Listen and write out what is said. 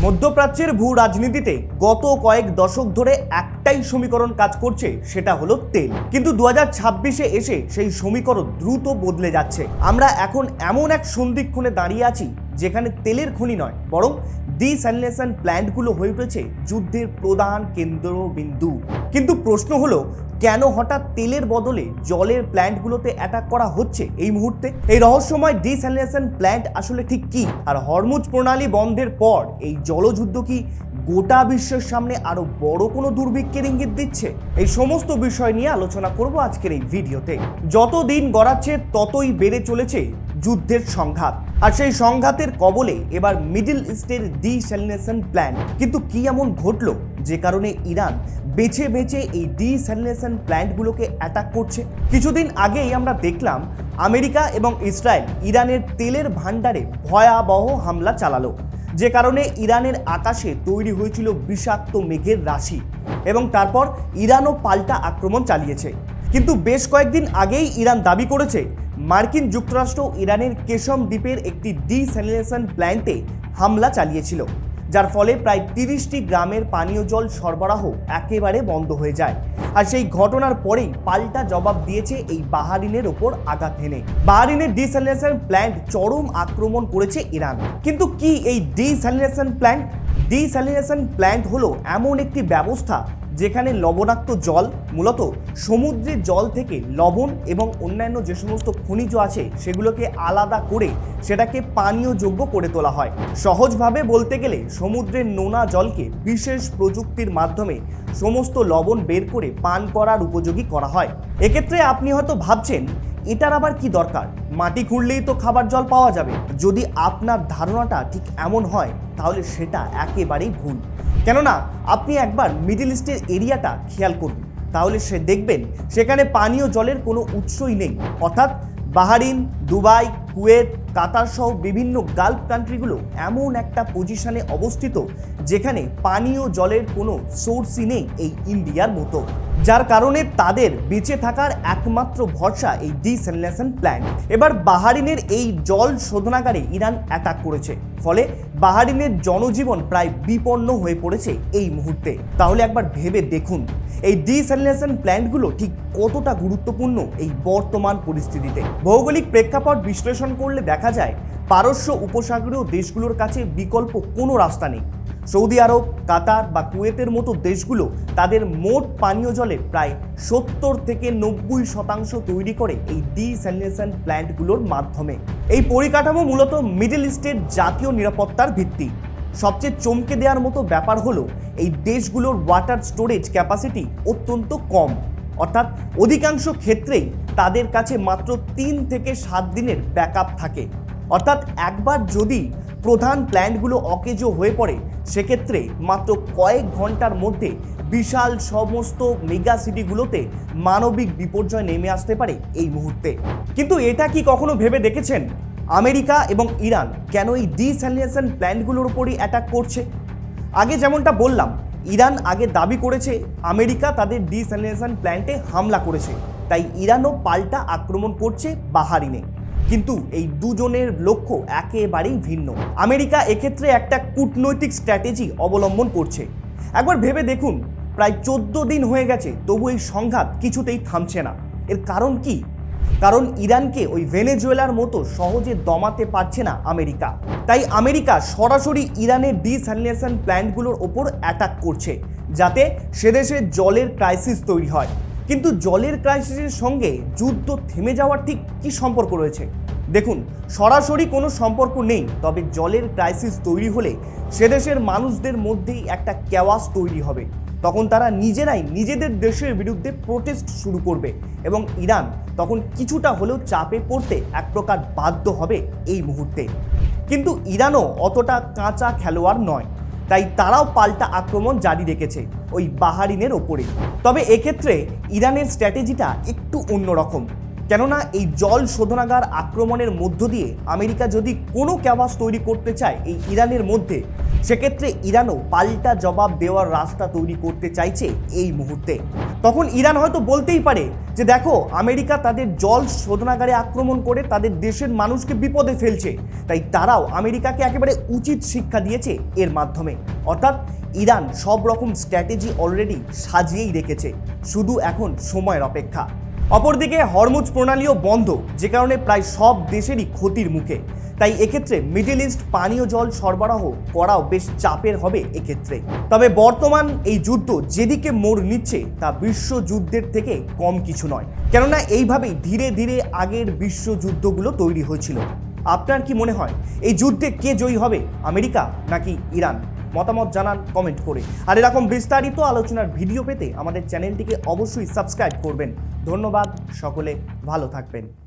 মধ্যপ্রাচ্যের ভূ রাজনীতিতে গত কয়েক দশক ধরে একটাই সমীকরণ কাজ করছে, সেটা হলো তেল। কিন্তু 2026-এ এসে সেই সমীকরণ দ্রুত বদলে যাচ্ছে। আমরা এখন এমন এক সন্ধিক্ষণে দাঁড়িয়ে আছি যেখানে তেলের খনি নয়, বরং ডিস্যালিনেশন প্ল্যান্টগুলো হয়ে উঠেছে যুদ্ধের প্রধান কেন্দ্রবিন্দু। কিন্তু প্রশ্ন হলো, কেন হঠাৎ তেলের বদলে জলের প্ল্যান্টগুলোতে অ্যাটাক করা হচ্ছে এই মুহূর্তে? এই রহস্যময় ডিস্যালিনেশন প্ল্যান্ট আসলে ঠিক কি? আর হরমুজ প্রণালী বন্ধের পর এই জলযুদ্ধ কি গোটা বিশ্বের সামনে আরো বড় কোনো দুর্ভিক্ষের ইঙ্গিত দিচ্ছে? এই সমস্ত বিষয় নিয়ে আলোচনা করব আজকের এই ভিডিওতে। যত দিন গড়াচ্ছে ততই বেড়ে চলেছে যুদ্ধের সংঘাত, আর সেই সংঘাতের কবলে এবার মিডল ইস্টের ডিস্যালিনেশন প্ল্যান্ট। কিন্তু কি এমন ঘটলো যে কারণে ইরান বেছে বেছে এই ডিস্যালিনেশন প্ল্যান্টগুলোকে অ্যাটাক করছে? কিছুদিন আগেই আমরা দেখলাম আমেরিকা এবং ইসরায়েল ইরানের তেলের ভান্ডারে ভয়াবহ হামলা চালালো, যে কারণে ইরানের আকাশে তৈরি হয়েছিল বিষাক্ত মেঘের রাশি, এবং তারপর ইরানও পাল্টা আক্রমণ চালিয়েছে। কিন্তু বেশ কয়েকদিন আগেই ইরান দাবি করেছে মার্কিন যুক্তরাষ্ট্র ইরানের কেশম দ্বীপের একটি ডিস্যালিনেশন প্ল্যান্টে হামলা চালিয়েছিল, যার ফলে প্রায় 30টি গ্রামের পানীয় জল সরবরাহ একেবারে বন্ধ হয়ে যায়। আর সেই ঘটনার পরেই পাল্টা জবাব দিয়েছে এই বাহরিনের ওপর আঘাত হেনে। বাহরিনের ডিস্যালিনেশন প্ল্যান্ট চরম আক্রমণ করেছে ইরান। কিন্তু কি এই ডিস্যালিনেশন প্ল্যান্ট? ডিস্যালিনেশন প্ল্যান্ট হলো এমন একটি ব্যবস্থা যেখানে লবণাক্ত জল, মূলত সমুদ্রের জল থেকে লবণ এবং অন্যান্য যে সমস্ত খনিজ আছে সেগুলোকে আলাদা করে সেটাকে পানীয়যোগ্য করে তোলা হয়। সহজভাবে বলতে গেলে সমুদ্রের নোনা জলকে বিশেষ প্রযুক্তির মাধ্যমে সমস্ত লবণ বের করে পান করার উপযোগী করা হয়। এক্ষেত্রে আপনি হয়তো ভাবছেন, এটার আবার কি দরকার? মাটি খুঁড়লেই তো খাবার জল পাওয়া যাবে। যদি আপনার ধারণাটা ঠিক এমন হয় তাহলে সেটা একেবারেই ভুল। কেননা আপনি একবার মিডল ইস্টের এরিয়াটা খেয়াল করুন, তাহলে দেখবেন সেখানে পানীয় জলের কোনো উৎসই নেই। অর্থাৎ বাহরিন, দুবাই, কুয়েত, কাতার সহ বিভিন্ন গালফ কান্ট্রিগুলো এমন একটা পজিশনে অবস্থিত যেখানে পানীয় জলের কোনো সোর্সই নেই এই ইন্ডিয়ার মতো, যার কারণে তাদের বেঁচে থাকার একমাত্র ভরসা এই ডিস্যালিনেশন প্ল্যান্ট। এবার বাহরিনের এই জল শোধনাগারে ইরান অ্যাটাক করেছে, ফলে বাহরিনের জনজীবন প্রায় বিপন্ন হয়ে পড়েছে এই মুহূর্তে। তাহলে একবার ভেবে দেখুন এই ডিস্যালিনেশন প্ল্যান্টগুলো ঠিক কতটা গুরুত্বপূর্ণ এই বর্তমান পরিস্থিতিতে। ভৌগোলিক প্রেক্ষাপট বিশ্লেষণ করলে দেখা যায় পারস্য উপসাগরীয় দেশগুলোর কাছে বিকল্প কোনো রাস্তা নেই। সৌদি আরব, কাতার বা কুয়েতের মতো দেশগুলো তাদের মোট পানীয় জলের প্রায় 70 থেকে 90% তৈরি করে এই ডিস্যালিনেশন প্ল্যান্টগুলোর মাধ্যমে। এই পরিকাঠামো মূলত মিডল ইস্টের জাতীয় নিরাপত্তার ভিত্তি। সবচেয়ে চমকে দেওয়ার মতো ব্যাপার হলো এই দেশগুলোর ওয়াটার স্টোরেজ ক্যাপাসিটি অত্যন্ত কম, অর্থাৎ অধিকাংশ ক্ষেত্রেই তাদের কাছে মাত্র 3 থেকে 7 দিনের ব্যাকআপ থাকে। অর্থাৎ একবার যদি প্রধান প্ল্যান্টগুলো অকেজো হয়ে পড়ে, সেক্ষেত্রে মাত্র কয়েক ঘন্টার মধ্যে বিশাল সমস্ত মেগা সিটিগুলোতে মানবিক বিপর্যয় নেমে আসতে পারে এই মুহূর্তে। কিন্তু এটা কি কখনো ভেবে দেখেছেন আমেরিকা এবং ইরান কেন এই ডিস্যালিনেশন প্ল্যান্টগুলোর উপরই অ্যাটাক করছে? আগে যেমনটা বললাম, ইরান আগে দাবি করেছে আমেরিকা তাদের ডিস্যালিনেশন প্ল্যান্টে হামলা করেছে, তাই ইরানও পাল্টা আক্রমণ করছে বাহরিনে। কিন্তু এই দুজনের লক্ষ্য একেবারেই ভিন্ন। আমেরিকা এক্ষেত্রে একটা কূটনৈতিক স্ট্র্যাটেজি অবলম্বন করছে। একবার ভেবে দেখুন, প্রায় 14 দিন হয়ে গেছে, তবু এই সংঘাত কিছুতেই থামছে না। এর কারণ কি? কারণ ইরানকে ওই ভেনেজুয়েলার মতো সহজে দমাতে পারছে না আমেরিকা। তাই আমেরিকা সরাসরি ইরানের ডিস্যালিনেশন প্ল্যান্টগুলোর ওপর অ্যাটাক করছে, যাতে সেদেশে জলের ক্রাইসিস তৈরি হয়। কিন্তু জলের ক্রাইসিসের সঙ্গে যুদ্ধ থেমে যাওয়ার ঠিক কী সম্পর্ক রয়েছে? দেখুন, সরাসরি কোনো সম্পর্ক নেই, তবে জলের ক্রাইসিস তৈরি হলে সেদেশের মানুষদের মধ্যেই একটা কেওয়াস তৈরি হবে। তখন তারা নিজেরাই নিজেদের দেশের বিরুদ্ধে প্রোটেস্ট শুরু করবে, এবং ইরান তখন কিছুটা হলেও চাপে পড়তে এক প্রকার বাধ্য হবে এই মুহূর্তে। কিন্তু ইরানও অতটা কাঁচা খেলোয়াড় নয়, তাই তারাও পাল্টা আক্রমণ জারি রেখেছে ওই বাহরিনের ওপরে। তবে এক্ষেত্রে ইরানের স্ট্র্যাটেজিটা একটু অন্যরকম, কেননা এই জল শোধনাগার আক্রমণের মধ্য দিয়ে আমেরিকা যদি কোনো ক্যাভাস তৈরি করতে চায় এই ইরানের মধ্যে, সেক্ষেত্রে ইরানও পাল্টা জবাব দেওয়ার রাস্তা তৈরি করতে চাইছে এই মুহূর্তে। তখন ইরান হয়তো বলতেই পারে যে দেখো, আমেরিকা তাদের জল শোধনাগারে আক্রমণ করে তাদের দেশের মানুষকে বিপদে ফেলছে, তাই তারাও আমেরিকাকে একেবারে উচিত শিক্ষা দিয়েছে এর মাধ্যমে। অর্থাৎ ইরান সব রকম স্ট্র্যাটেজি অলরেডি সাজিয়েই রেখেছে, শুধু এখন সময়ের অপেক্ষা। অপরদিকে হরমুজ প্রণালীও বন্ধ, যে কারণে প্রায় সব দেশেরই ক্ষতির মুখে। তাই এক্ষেত্রে মিডল ইস্ট পানীয় জল সরবরাহ করাও বেশ চাপের হবে এক্ষেত্রে। তবে বর্তমান এই যুদ্ধ যেদিকে মোড় নিচ্ছে তা বিশ্বযুদ্ধের থেকে কম কিছু নয়, কেননা এইভাবেই ধীরে ধীরে আগের বিশ্বযুদ্ধগুলো তৈরি হয়েছিল। আপনার কি মনে হয় এই যুদ্ধে কে জয়ী হবে, আমেরিকা নাকি ইরান? মতামত জানান কমেন্ট করে। আর এরকম বিস্তারিত আলোচনার ভিডিও পেতে আমাদের চ্যানেলটিকে অবশ্যই সাবস্ক্রাইব করবেন। ধন্যবাদ, সকলে ভালো থাকবেন।